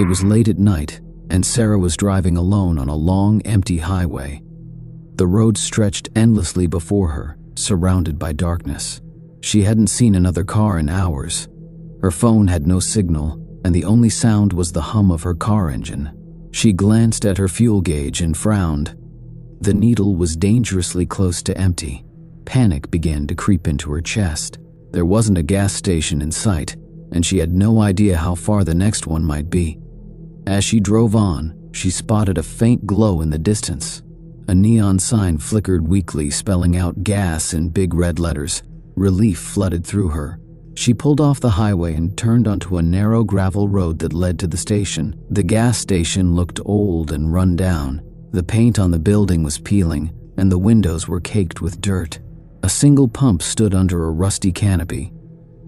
It was late at night, and Sarah was driving alone on a long, empty highway. The road stretched endlessly before her, surrounded by darkness. She hadn't seen another car in hours. Her phone had no signal, and the only sound was the hum of her car engine. She glanced at her fuel gauge and frowned. The needle was dangerously close to empty. Panic began to creep into her chest. There wasn't a gas station in sight, and she had no idea how far the next one might be. As she drove on, she spotted a faint glow in the distance. A neon sign flickered weakly, spelling out gas in big red letters. Relief flooded through her. She pulled off the highway and turned onto a narrow gravel road that led to the station. The gas station looked old and run down. The paint on the building was peeling, and the windows were caked with dirt. A single pump stood under a rusty canopy.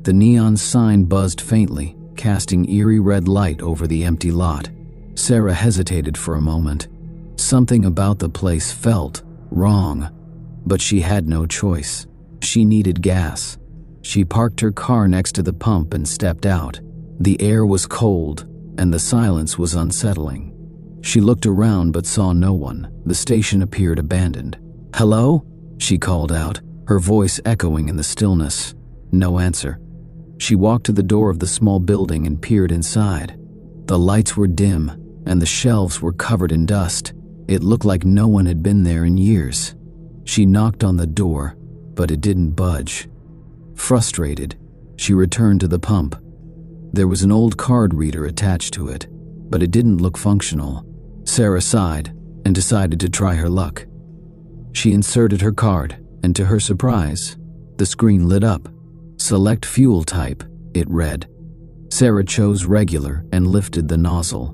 The neon sign buzzed faintly, casting eerie red light over the empty lot. Sarah hesitated for a moment. Something about the place felt wrong, but she had no choice. She needed gas. She parked her car next to the pump and stepped out. The air was cold, and the silence was unsettling. She looked around but saw no one. The station appeared abandoned. "Hello?" she called out, her voice echoing in the stillness. No answer. She walked to the door of the small building and peered inside. The lights were dim, and the shelves were covered in dust. It looked like no one had been there in years. She knocked on the door, but it didn't budge. Frustrated, she returned to the pump. There was an old card reader attached to it, but it didn't look functional. Sarah sighed and decided to try her luck. She inserted her card, and to her surprise, the screen lit up. "Select fuel type," it read. Sarah chose regular and lifted the nozzle.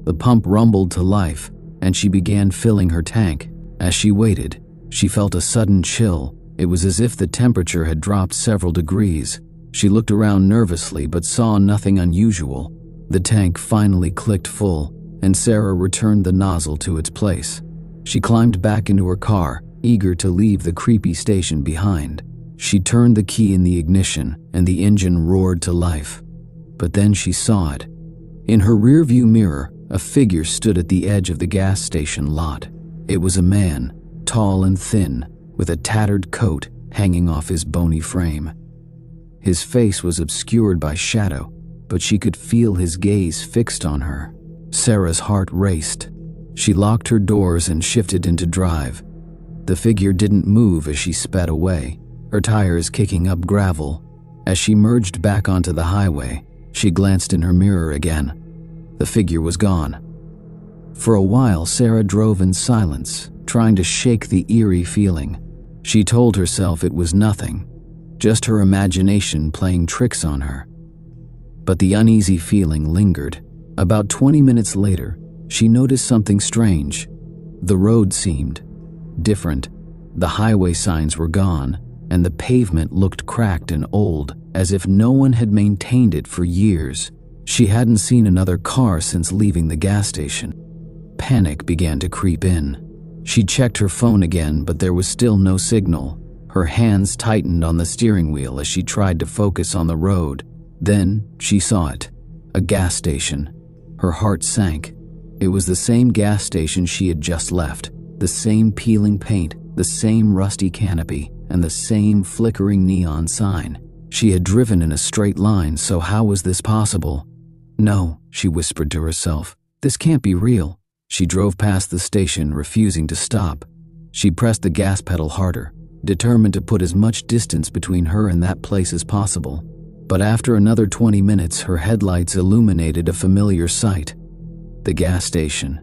The pump rumbled to life, and she began filling her tank. As she waited, she felt a sudden chill. It was as if the temperature had dropped several degrees. She looked around nervously but saw nothing unusual. The tank finally clicked full, and Sarah returned the nozzle to its place. She climbed back into her car, eager to leave the creepy station behind. She turned the key in the ignition, and the engine roared to life. But then she saw it. In her rearview mirror, a figure stood at the edge of the gas station lot. It was a man, tall and thin, with a tattered coat hanging off his bony frame. His face was obscured by shadow, but she could feel his gaze fixed on her. Sarah's heart raced. She locked her doors and shifted into drive. The figure didn't move as she sped away, her tires kicking up gravel. As she merged back onto the highway, she glanced in her mirror again. The figure was gone. For a while, Sarah drove in silence, trying to shake the eerie feeling. She told herself it was nothing, just her imagination playing tricks on her. But the uneasy feeling lingered. About 20 minutes later, she noticed something strange. The road seemed different. The highway signs were gone, and the pavement looked cracked and old, as if no one had maintained it for years. She hadn't seen another car since leaving the gas station. Panic began to creep in. She checked her phone again, but there was still no signal. Her hands tightened on the steering wheel as she tried to focus on the road. Then she saw it. A gas station. Her heart sank. It was the same gas station she had just left. The same peeling paint, the same rusty canopy, and the same flickering neon sign. She had driven in a straight line, so how was this possible? "No," she whispered to herself. "This can't be real." She drove past the station, refusing to stop. She pressed the gas pedal harder, determined to put as much distance between her and that place as possible. But after another 20 minutes, her headlights illuminated a familiar sight. The gas station.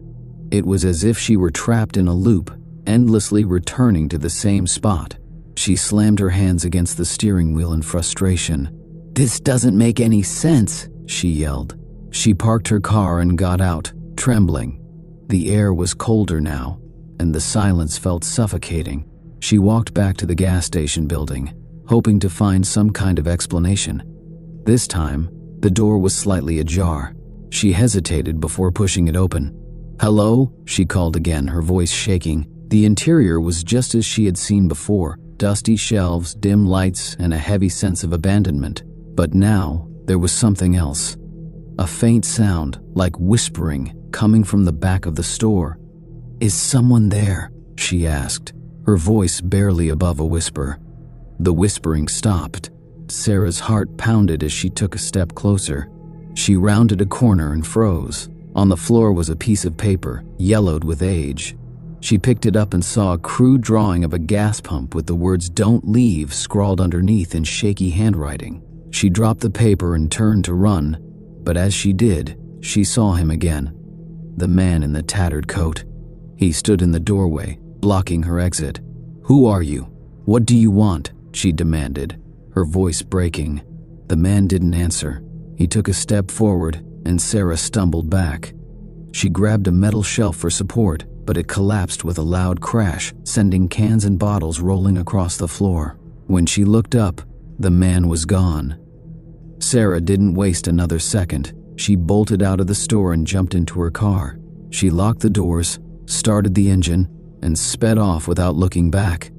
It was as if she were trapped in a loop, endlessly returning to the same spot. She slammed her hands against the steering wheel in frustration. "This doesn't make any sense," she yelled. She parked her car and got out, trembling. The air was colder now, and the silence felt suffocating. She walked back to the gas station building, hoping to find some kind of explanation. This time, the door was slightly ajar. She hesitated before pushing it open. "Hello?" she called again, her voice shaking. The interior was just as she had seen before, dusty shelves, dim lights, and a heavy sense of abandonment. But now, there was something else. a faint sound like whispering coming from the back of the store. "Is someone there?" she asked, her voice barely above a whisper. The whispering stopped. Sarah's heart pounded as she took a step closer. She rounded a corner and froze. On the floor was a piece of paper, yellowed with age. She picked it up and saw a crude drawing of a gas pump with the words "Don't leave" scrawled underneath in shaky handwriting. She dropped the paper and turned to run, but as she did, she saw him again. The man in the tattered coat. He stood in the doorway, blocking her exit. "Who are you? What do you want?" she demanded, her voice breaking. The man didn't answer. He took a step forward, and Sarah stumbled back. She grabbed a metal shelf for support, but it collapsed with a loud crash, sending cans and bottles rolling across the floor. When she looked up, the man was gone. Sarah didn't waste another second. She bolted out of the store and jumped into her car. She locked the doors, started the engine, and sped off without looking back.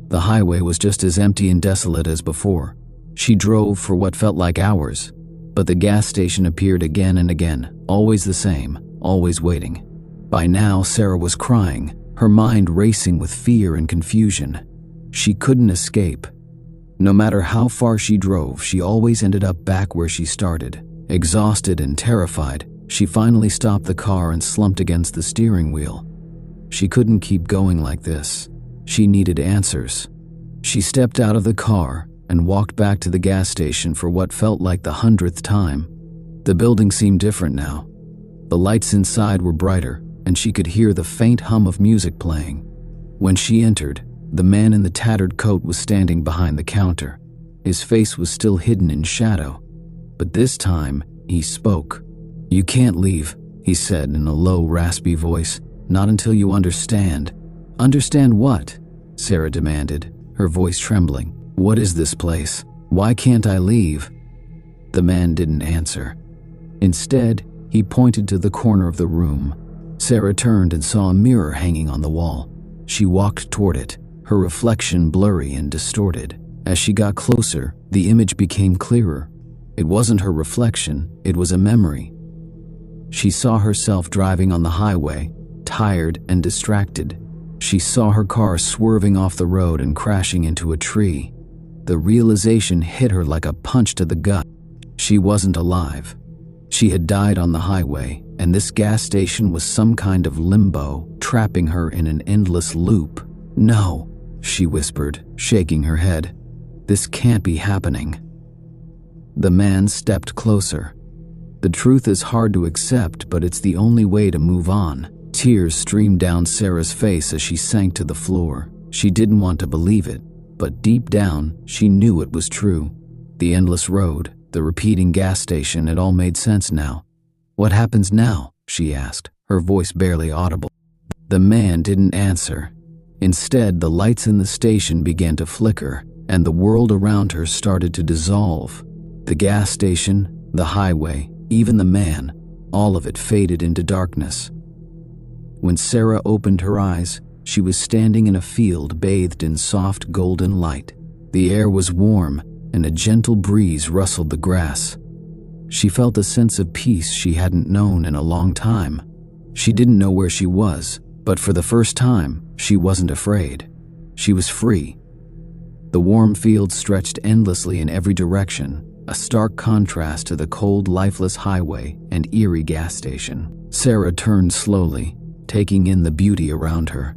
The highway was just as empty and desolate as before. She drove for what felt like hours, but the gas station appeared again and again, always the same, always waiting. By now, Sarah was crying, her mind racing with fear and confusion. She couldn't escape. No matter how far she drove, she always ended up back where she started. Exhausted and terrified, she finally stopped the car and slumped against the steering wheel. She couldn't keep going like this. She needed answers. She stepped out of the car and walked back to the gas station for what felt like the 100th time. The building seemed different now. The lights inside were brighter, and she could hear the faint hum of music playing. When she entered, the man in the tattered coat was standing behind the counter. His face was still hidden in shadow, but this time he spoke. "You can't leave," he said in a low, raspy voice. "Not until you understand." "Understand what?" Sarah demanded, her voice trembling. "What is this place? Why can't I leave?" The man didn't answer. Instead, he pointed to the corner of the room. Sarah turned and saw a mirror hanging on the wall. She walked toward it, her reflection blurry and distorted. As she got closer, the image became clearer. It wasn't her reflection, it was a memory. She saw herself driving on the highway, tired and distracted. She saw her car swerving off the road and crashing into a tree. The realization hit her like a punch to the gut. She wasn't alive. She had died on the highway, and this gas station was some kind of limbo, trapping her in an endless loop. "No," she whispered, shaking her head. "This can't be happening." The man stepped closer. The truth is hard to accept, but it's the only way to move on. Tears streamed down Sarah's face as she sank to the floor. She didn't want to believe it, but deep down, she knew it was true. The endless road, the repeating gas station, it all made sense now. "What happens now?" she asked, her voice barely audible. The man didn't answer. Instead, the lights in the station began to flicker, and the world around her started to dissolve. The gas station, the highway, even the man, all of it faded into darkness. When Sarah opened her eyes, she was standing in a field bathed in soft golden light. The air was warm, and a gentle breeze rustled the grass. She felt a sense of peace she hadn't known in a long time. She didn't know where she was, but for the first time, she wasn't afraid. She was free. The warm field stretched endlessly in every direction, a stark contrast to the cold, lifeless highway and eerie gas station. Sarah turned slowly, taking in the beauty around her.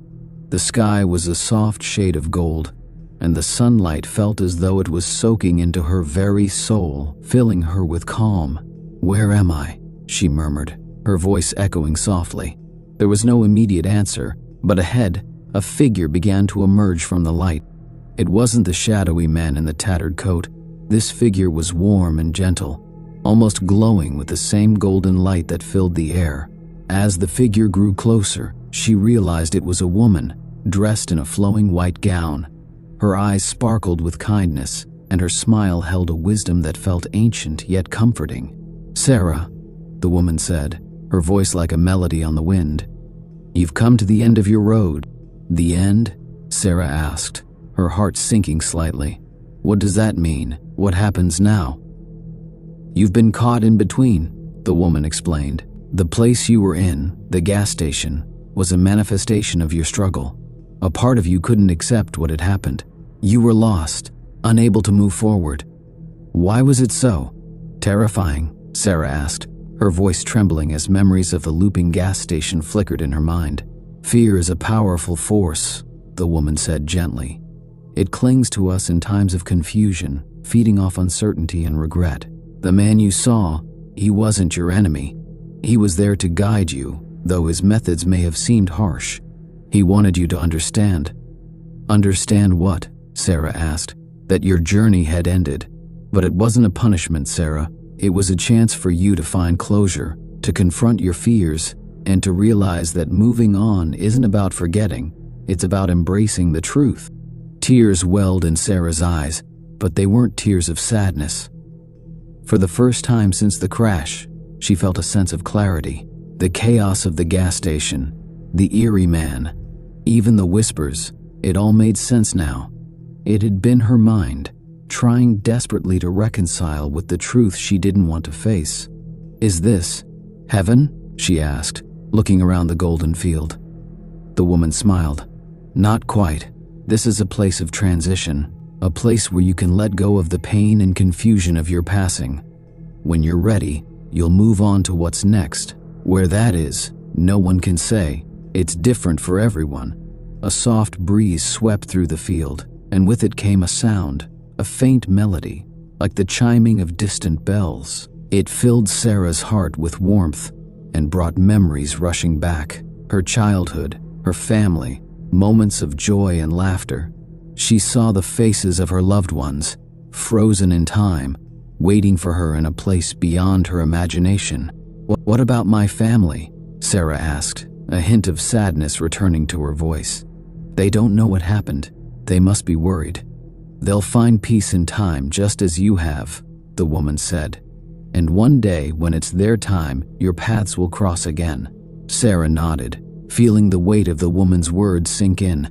The sky was a soft shade of gold, and the sunlight felt as though it was soaking into her very soul, filling her with calm. "Where am I?" she murmured, her voice echoing softly. There was no immediate answer, but ahead, a figure began to emerge from the light. It wasn't the shadowy man in the tattered coat. This figure was warm and gentle, almost glowing with the same golden light that filled the air. As the figure grew closer, she realized it was a woman, dressed in a flowing white gown. Her eyes sparkled with kindness, and her smile held a wisdom that felt ancient yet comforting. "Sarah," the woman said, her voice like a melody on the wind. "You've come to the end of your road." "The end?" Sarah asked, her heart sinking slightly. "What does that mean? What happens now?" "You've been caught in between. the woman explained. "The place you were in, the gas station, was a manifestation of your struggle. A part of you couldn't accept what had happened. You were lost, unable to move forward." "Why was it so terrifying?" Sarah asked, her voice trembling as memories of the looping gas station flickered in her mind. "Fear is a powerful force," the woman said gently. "It clings to us in times of confusion, feeding off uncertainty and regret. The man you saw, he wasn't your enemy. He was there to guide you, though his methods may have seemed harsh. He wanted you to understand." "Understand what?" Sarah asked. "That your journey had ended. But it wasn't a punishment, Sarah. It was a chance for you to find closure, to confront your fears, and to realize that moving on isn't about forgetting, it's about embracing the truth." Tears welled in Sarah's eyes, but they weren't tears of sadness. For the first time since the crash, she felt a sense of clarity. The chaos of the gas station, the eerie man, even the whispers, it all made sense now. It had been her mind, trying desperately to reconcile with the truth she didn't want to face. "Is this heaven?" she asked, looking around the golden field. The woman smiled. "Not quite. This is a place of transition, a place where you can let go of the pain and confusion of your passing. When you're ready, you'll move on to what's next. Where that is, no one can say. It's different for everyone." A soft breeze swept through the field, and with it came a sound, a faint melody, like the chiming of distant bells. It filled Sarah's heart with warmth and brought memories rushing back. Her childhood, her family, moments of joy and laughter. She saw the faces of her loved ones, frozen in time, waiting for her in a place beyond her imagination. "What about my family?" Sarah asked, a hint of sadness returning to her voice. "They don't know what happened. They must be worried. They'll find peace in time just as you have," the woman said. "And one day, when it's their time, your paths will cross again." Sarah nodded, feeling the weight of the woman's words sink in.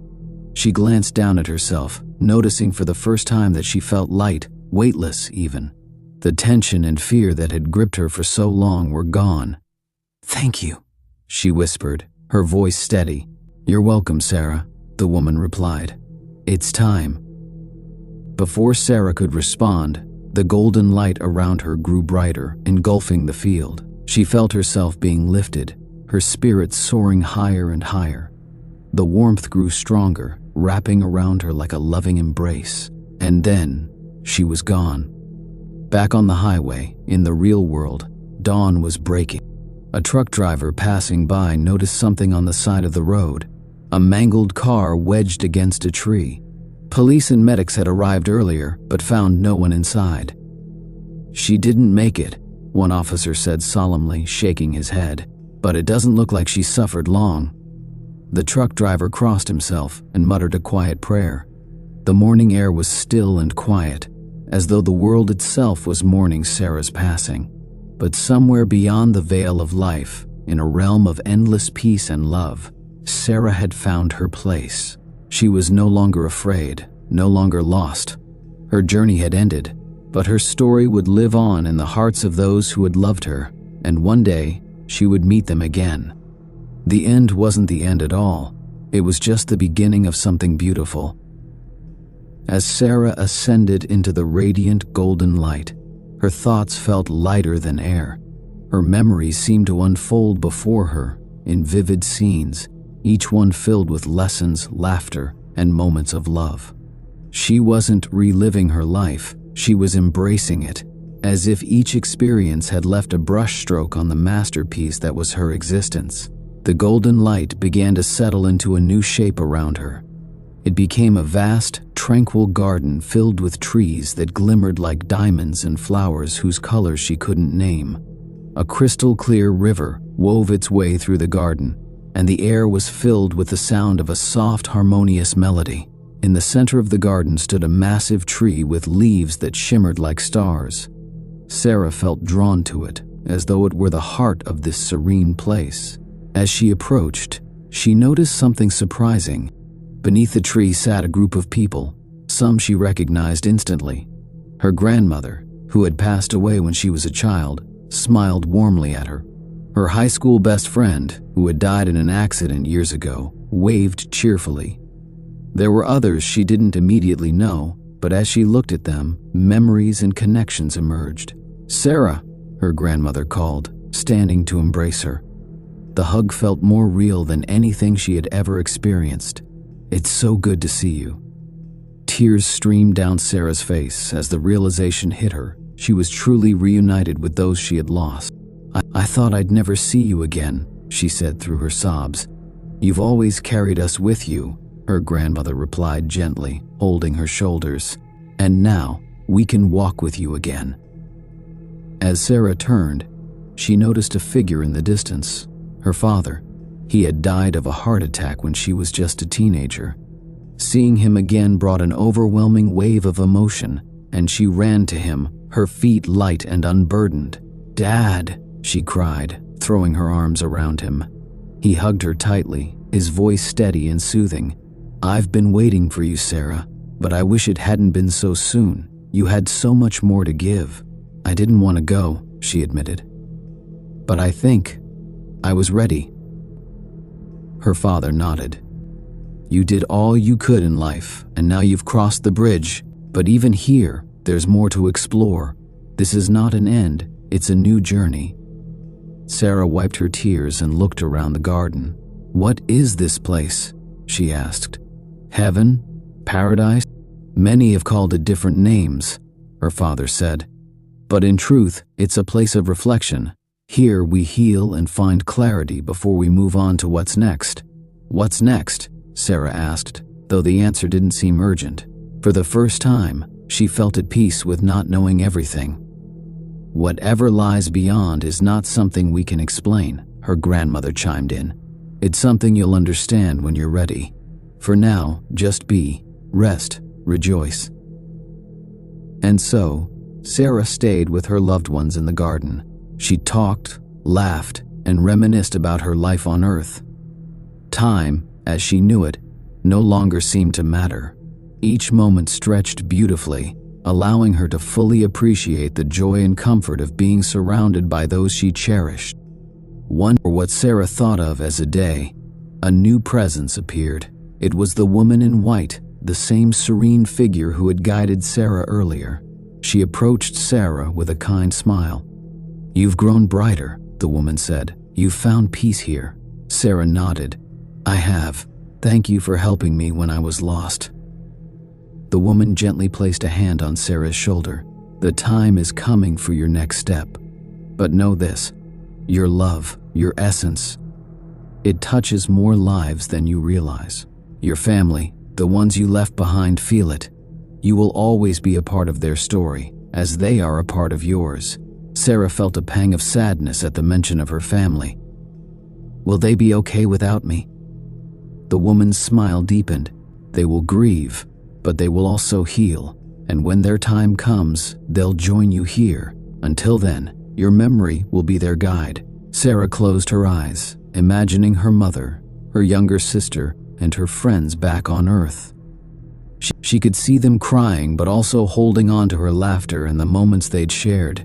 She glanced down at herself, noticing for the first time that she felt light, weightless even. The tension and fear that had gripped her for so long were gone. "Thank you," she whispered, her voice steady. "You're welcome, Sarah," the woman replied. "It's time." Before Sarah could respond, the golden light around her grew brighter, engulfing the field. She felt herself being lifted, her spirit soaring higher and higher. The warmth grew stronger, wrapping around her like a loving embrace. And then, she was gone. Back on the highway, in the real world, dawn was breaking. A truck driver passing by noticed something on the side of the road, a mangled car wedged against a tree. Police and medics had arrived earlier, but found no one inside. "She didn't make it," one officer said solemnly, shaking his head. "But it doesn't look like she suffered long." The truck driver crossed himself and muttered a quiet prayer. The morning air was still and quiet, as though the world itself was mourning Sarah's passing. But somewhere beyond the veil of life, in a realm of endless peace and love, Sarah had found her place. She was no longer afraid, no longer lost. Her journey had ended, but her story would live on in the hearts of those who had loved her, and one day she would meet them again. The end wasn't the end at all. It was just the beginning of something beautiful. As Sarah ascended into the radiant golden light, her thoughts felt lighter than air. Her memories seemed to unfold before her in vivid scenes, each one filled with lessons, laughter, and moments of love. She wasn't reliving her life, she was embracing it, as if each experience had left a brushstroke on the masterpiece that was her existence. The golden light began to settle into a new shape around her. It became a vast, tranquil garden filled with trees that glimmered like diamonds and flowers whose colors she couldn't name. A crystal-clear river wove its way through the garden, and the air was filled with the sound of a soft, harmonious melody. In the center of the garden stood a massive tree with leaves that shimmered like stars. Sarah felt drawn to it, as though it were the heart of this serene place. As she approached, she noticed something surprising. Beneath the tree sat a group of people. Some she recognized instantly. Her grandmother, who had passed away when she was a child, smiled warmly at her. Her high school best friend, who had died in an accident years ago, waved cheerfully. There were others she didn't immediately know, but as she looked at them, memories and connections emerged. "Sarah," her grandmother called, standing to embrace her. The hug felt more real than anything she had ever experienced. "It's so good to see you." Tears streamed down Sarah's face as the realization hit her. She was truly reunited with those she had lost. I thought I'd never see you again," she said through her sobs. "You've always carried us with you," her grandmother replied gently, holding her shoulders. "And now, we can walk with you again." As Sarah turned, she noticed a figure in the distance. Her father. He had died of a heart attack when she was just a teenager. Seeing him again brought an overwhelming wave of emotion, and she ran to him, her feet light and unburdened. "Dad!" she cried, throwing her arms around him. He hugged her tightly, his voice steady and soothing. "I've been waiting for you, Sarah, but I wish it hadn't been so soon. You had so much more to give." "I didn't want to go," she admitted. "But I think I was ready." Her father nodded. "You did all you could in life, and now you've crossed the bridge. But even here, there's more to explore. This is not an end, it's a new journey." Sarah wiped her tears and looked around the garden. "What is this place?" she asked. "Heaven? Paradise? Many have called it different names," her father said. "But in truth, it's a place of reflection. Here we heal and find clarity before we move on to what's next." "What's next?" Sarah asked, though the answer didn't seem urgent. For the first time, she felt at peace with not knowing everything. "Whatever lies beyond is not something we can explain," her grandmother chimed in. "It's something you'll understand when you're ready. For now, just be, rest, rejoice." And so, Sarah stayed with her loved ones in the garden. She talked, laughed, and reminisced about her life on Earth. Time, as she knew it, no longer seemed to matter. Each moment stretched beautifully, allowing her to fully appreciate the joy and comfort of being surrounded by those she cherished. One for what Sarah thought of as a day, a new presence appeared. It was the woman in white, the same serene figure who had guided Sarah earlier. She approached Sarah with a kind smile. "You've grown brighter," the woman said. "You've found peace here." Sarah nodded. "I have. Thank you for helping me when I was lost." The woman gently placed a hand on Sarah's shoulder. "The time is coming for your next step. But know this, your love, your essence, it touches more lives than you realize. Your family, the ones you left behind, feel it. You will always be a part of their story, as they are a part of yours." Sarah felt a pang of sadness at the mention of her family. "Will they be okay without me?" The woman's smile deepened. "They will grieve, but they will also heal, and when their time comes, they'll join you here. Until then, your memory will be their guide." Sarah closed her eyes, imagining her mother, her younger sister, and her friends back on Earth. She could see them crying but also holding on to her laughter and the moments they'd shared.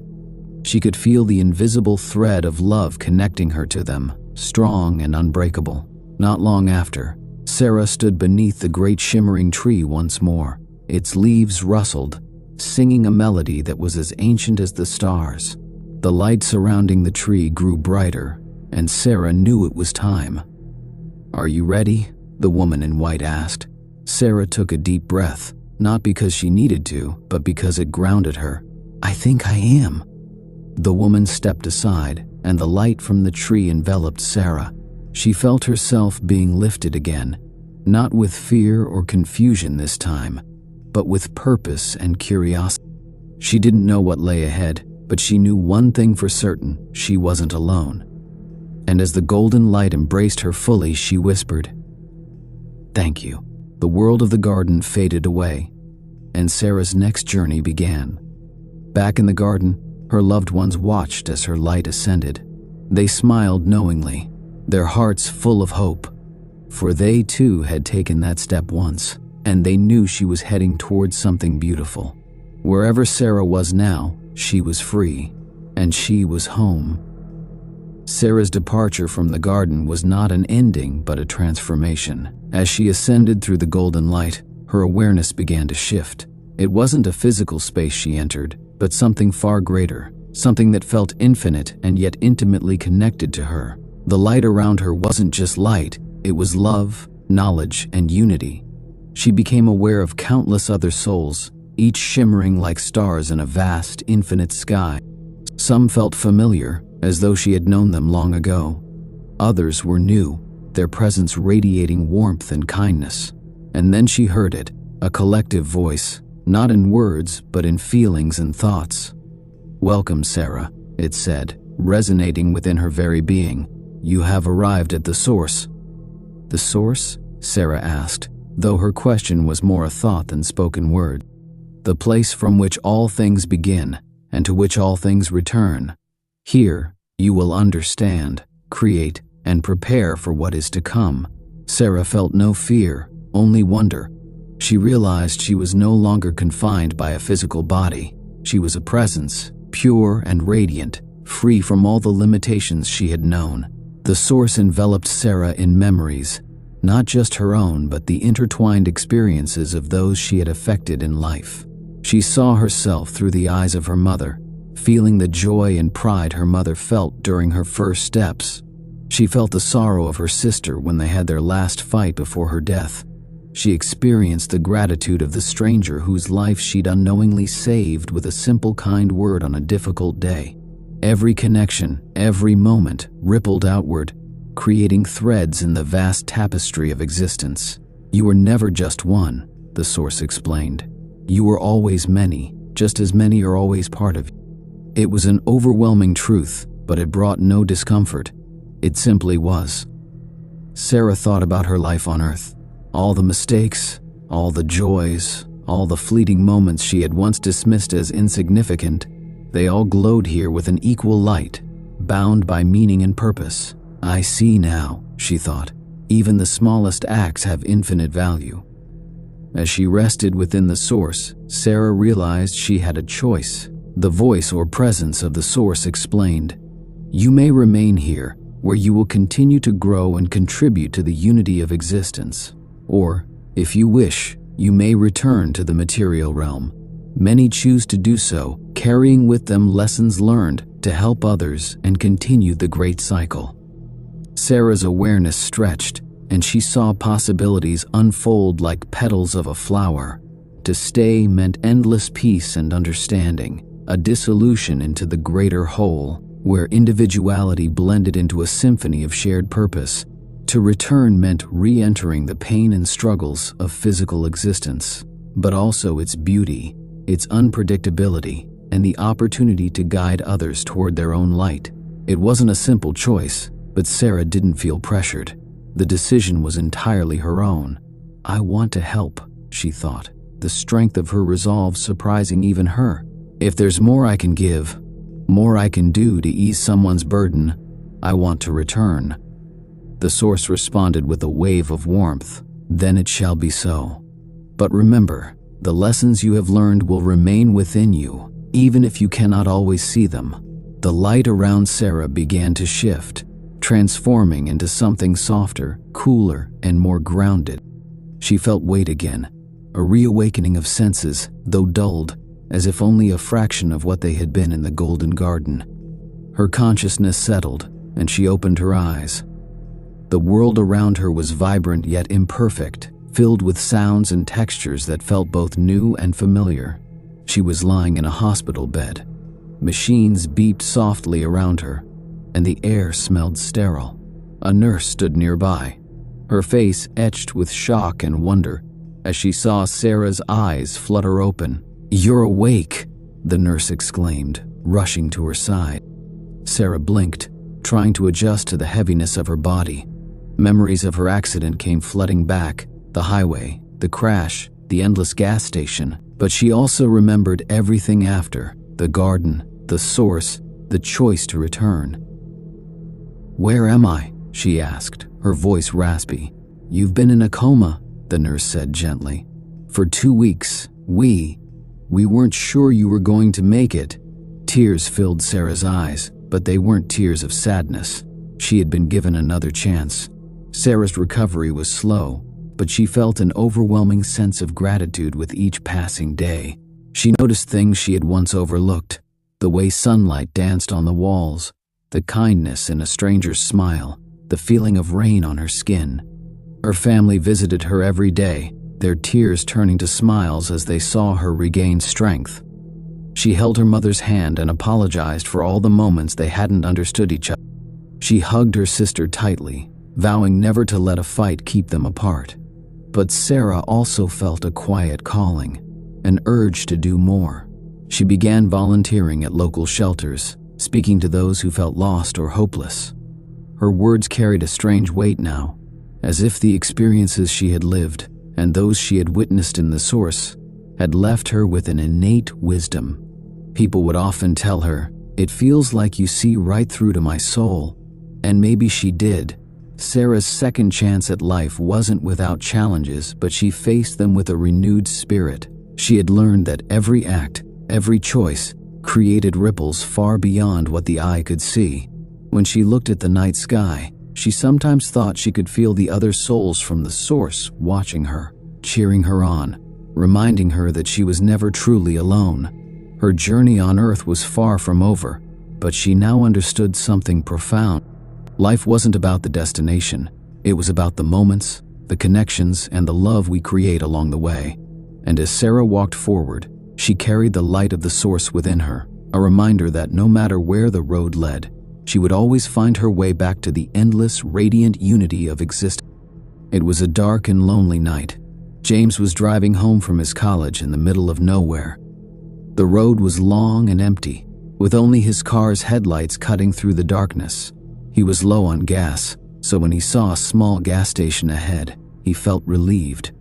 She could feel the invisible thread of love connecting her to them, strong and unbreakable. Not long after, Sarah stood beneath the great shimmering tree once more. Its leaves rustled, singing a melody that was as ancient as the stars. The light surrounding the tree grew brighter, and Sarah knew it was time. "Are you ready?" the woman in white asked. Sarah took a deep breath, not because she needed to, but because it grounded her. "I think I am." The woman stepped aside, and the light from the tree enveloped Sarah. She felt herself being lifted again, not with fear or confusion this time, but with purpose and curiosity. She didn't know what lay ahead, but she knew one thing for certain: she wasn't alone. And as the golden light embraced her fully, she whispered, "Thank you." The world of the garden faded away, and Sarah's next journey began. Back in the garden, her loved ones watched as her light ascended. They smiled knowingly, their hearts full of hope, for they too had taken that step once, and they knew she was heading towards something beautiful. Wherever Sarah was now, she was free, and she was home. Sarah's departure from the garden was not an ending, but a transformation. As she ascended through the golden light, her awareness began to shift. It wasn't a physical space she entered, but something far greater, something that felt infinite and yet intimately connected to her. The light around her wasn't just light, it was love, knowledge, and unity. She became aware of countless other souls, each shimmering like stars in a vast, infinite sky. Some felt familiar, as though she had known them long ago. Others were new, their presence radiating warmth and kindness. And then she heard it, a collective voice, not in words, but in feelings and thoughts. "Welcome, Sarah," it said, resonating within her very being. "You have arrived at the source." "The source?" Sarah asked, though her question was more a thought than spoken word. "The place from which all things begin, and to which all things return. Here, you will understand, create, and prepare for what is to come." Sarah felt no fear, only wonder. She realized she was no longer confined by a physical body. She was a presence, pure and radiant, free from all the limitations she had known. The source enveloped Sarah in memories, not just her own, but the intertwined experiences of those she had affected in life. She saw herself through the eyes of her mother, feeling the joy and pride her mother felt during her first steps. She felt the sorrow of her sister when they had their last fight before her death. She experienced the gratitude of the stranger whose life she'd unknowingly saved with a simple kind word on a difficult day. Every connection, every moment, rippled outward, creating threads in the vast tapestry of existence. "You were never just one," the source explained. "You were always many, just as many are always part of you." It was an overwhelming truth, but it brought no discomfort. It simply was. Sarah thought about her life on Earth. All the mistakes, all the joys, all the fleeting moments she had once dismissed as insignificant, they all glowed here with an equal light, bound by meaning and purpose. "I see now," she thought. "Even the smallest acts have infinite value." As she rested within the source, Sarah realized she had a choice. The voice or presence of the source explained, "You may remain here, where you will continue to grow and contribute to the unity of existence. Or, if you wish, you may return to the material realm. Many choose to do so, carrying with them lessons learned to help others and continue the great cycle." Sarah's awareness stretched, and she saw possibilities unfold like petals of a flower. To stay meant endless peace and understanding, a dissolution into the greater whole, where individuality blended into a symphony of shared purpose. To return meant re-entering the pain and struggles of physical existence, but also its beauty, its unpredictability, and the opportunity to guide others toward their own light. It wasn't a simple choice, but Sarah didn't feel pressured. The decision was entirely her own. "I want to help," she thought, the strength of her resolve surprising even her. "If there's more I can give, more I can do to ease someone's burden, I want to return." The source responded with a wave of warmth. "Then it shall be so. But remember, the lessons you have learned will remain within you, even if you cannot always see them." The light around Sarah began to shift, transforming into something softer, cooler, and more grounded. She felt weight again, a reawakening of senses, though dulled, as if only a fraction of what they had been in the Golden Garden. Her consciousness settled, and she opened her eyes. The world around her was vibrant yet imperfect, filled with sounds and textures that felt both new and familiar. She was lying in a hospital bed. Machines beeped softly around her, and the air smelled sterile. A nurse stood nearby, her face etched with shock and wonder as she saw Sarah's eyes flutter open. "You're awake," the nurse exclaimed, rushing to her side. Sarah blinked, trying to adjust to the heaviness of her body. Memories of her accident came flooding back, the highway, the crash, the endless gas station, but she also remembered everything after, the garden, the source, the choice to return. "Where am I?" she asked, her voice raspy. "You've been in a coma," the nurse said gently. "For 2 weeks. We weren't sure you were going to make it. Tears filled Sarah's eyes, but they weren't tears of sadness. She had been given another chance. Sarah's recovery was slow, but she felt an overwhelming sense of gratitude with each passing day. She noticed things she had once overlooked: the way sunlight danced on the walls, the kindness in a stranger's smile, the feeling of rain on her skin. Her family visited her every day, their tears turning to smiles as they saw her regain strength. She held her mother's hand and apologized for all the moments they hadn't understood each other. She hugged her sister tightly, vowing never to let a fight keep them apart. But Sarah also felt a quiet calling, an urge to do more. She began volunteering at local shelters, speaking to those who felt lost or hopeless. Her words carried a strange weight now, as if the experiences she had lived and those she had witnessed in the source had left her with an innate wisdom. People would often tell her, "It feels like you see right through to my soul." And maybe she did. Sarah's second chance at life wasn't without challenges, but she faced them with a renewed spirit. She had learned that every act, every choice, created ripples far beyond what the eye could see. When she looked at the night sky, she sometimes thought she could feel the other souls from the source watching her, cheering her on, reminding her that she was never truly alone. Her journey on Earth was far from over, but she now understood something profound. Life wasn't about the destination. It was about the moments, the connections, and the love we create along the way. And as Sarah walked forward, she carried the light of the source within her, a reminder that no matter where the road led, she would always find her way back to the endless, radiant unity of existence. It was a dark and lonely night. James was driving home from his college in the middle of nowhere. The road was long and empty, with only his car's headlights cutting through the darkness. He was low on gas, so when he saw a small gas station ahead, he felt relieved.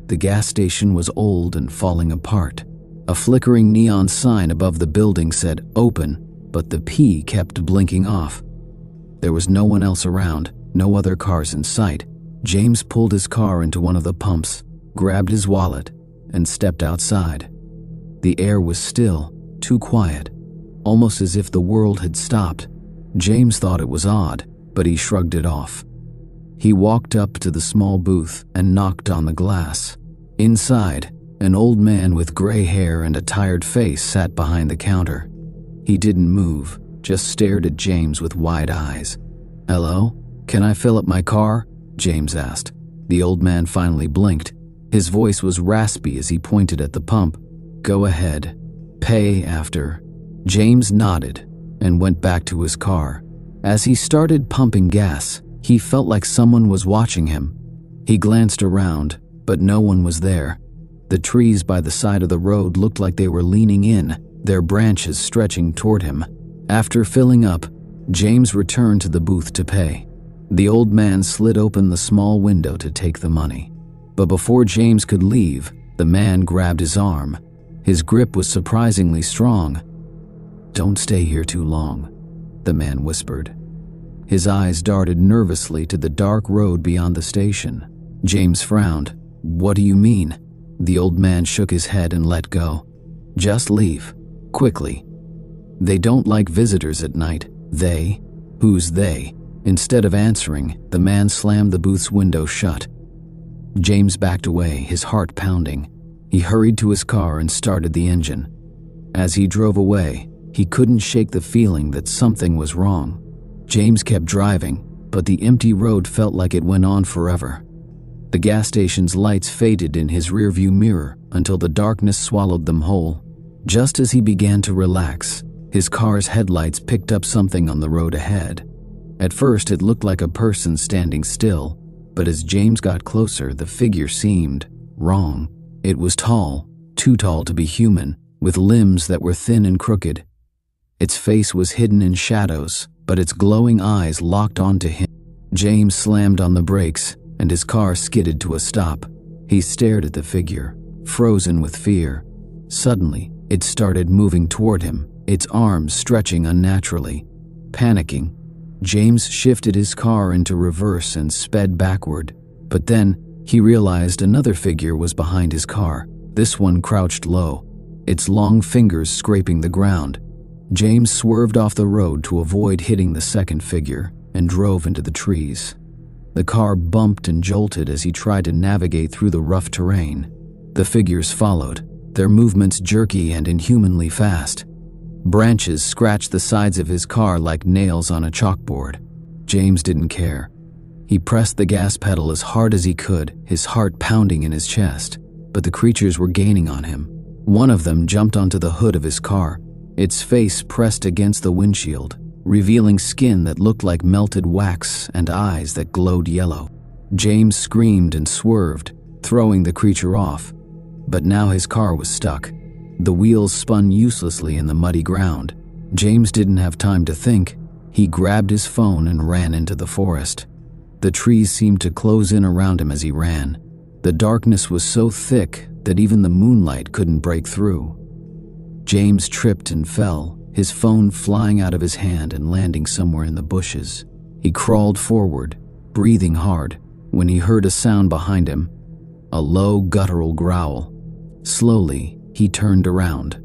The gas station was old and falling apart. A flickering neon sign above the building said "Open," but the P kept blinking off. There was no one else around, no other cars in sight. James pulled his car into one of the pumps, grabbed his wallet, and stepped outside. The air was still, too quiet, almost as if the world had stopped. James thought it was odd, but he shrugged it off. He walked up to the small booth and knocked on the glass. Inside, an old man with gray hair and a tired face sat behind the counter. He didn't move, just stared at James with wide eyes. "Hello? Can I fill up my car?" James asked. The old man finally blinked. His voice was raspy as he pointed at the pump. "Go ahead. Pay after." James nodded and went back to his car. As he started pumping gas, he felt like someone was watching him. He glanced around, but no one was there. The trees by the side of the road looked like they were leaning in, their branches stretching toward him. After filling up, James returned to the booth to pay. The old man slid open the small window to take the money. But before James could leave, the man grabbed his arm. His grip was surprisingly strong. "Don't stay here too long," the man whispered. His eyes darted nervously to the dark road beyond the station. James frowned. "What do you mean?" The old man shook his head and let go. "Just leave. Quickly. They don't like visitors at night." "They? Who's they?" Instead of answering, the man slammed the booth's window shut. James backed away, his heart pounding. He hurried to his car and started the engine. As he drove away, he couldn't shake the feeling that something was wrong. James kept driving, but the empty road felt like it went on forever. The gas station's lights faded in his rearview mirror until the darkness swallowed them whole. Just as he began to relax, his car's headlights picked up something on the road ahead. At first, it looked like a person standing still, but as James got closer, the figure seemed wrong. It was tall, too tall to be human, with limbs that were thin and crooked. Its face was hidden in shadows, but its glowing eyes locked onto him. James slammed on the brakes, and his car skidded to a stop. He stared at the figure, frozen with fear. Suddenly, it started moving toward him, its arms stretching unnaturally. Panicking, James shifted his car into reverse and sped backward. But then, he realized another figure was behind his car, this one crouched low, its long fingers scraping the ground. James swerved off the road to avoid hitting the second figure and drove into the trees. The car bumped and jolted as he tried to navigate through the rough terrain. The figures followed, their movements jerky and inhumanly fast. Branches scratched the sides of his car like nails on a chalkboard. James didn't care. He pressed the gas pedal as hard as he could, his heart pounding in his chest. But the creatures were gaining on him. One of them jumped onto the hood of his car, its face pressed against the windshield, revealing skin that looked like melted wax and eyes that glowed yellow. James screamed and swerved, throwing the creature off. But now his car was stuck. The wheels spun uselessly in the muddy ground. James didn't have time to think. He grabbed his phone and ran into the forest. The trees seemed to close in around him as he ran. The darkness was so thick that even the moonlight couldn't break through. James tripped and fell, his phone flying out of his hand and landing somewhere in the bushes. He crawled forward, breathing hard, when he heard a sound behind him, a low guttural growl. Slowly, he turned around.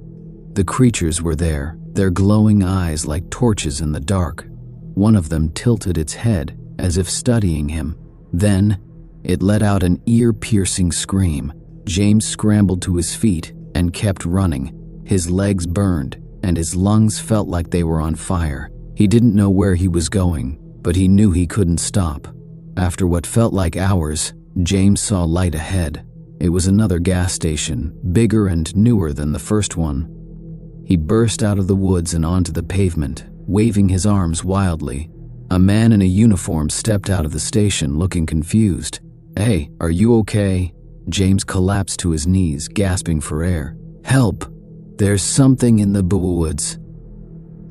The creatures were there, their glowing eyes like torches in the dark. One of them tilted its head, as if studying him. Then, it let out an ear-piercing scream. James scrambled to his feet and kept running. His legs burned, and his lungs felt like they were on fire. He didn't know where he was going, but he knew he couldn't stop. After what felt like hours, James saw light ahead. It was another gas station, bigger and newer than the first one. He burst out of the woods and onto the pavement, waving his arms wildly. A man in a uniform stepped out of the station looking confused. "Hey, are you okay?" James collapsed to his knees, gasping for air. "Help! There's something in the woods."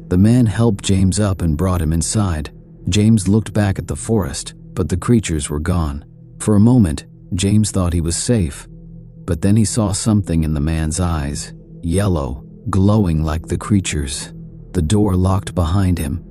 The man helped James up and brought him inside. James looked back at the forest, but the creatures were gone. For a moment, James thought he was safe. But then he saw something in the man's eyes, yellow, glowing like the creatures. The door locked behind him,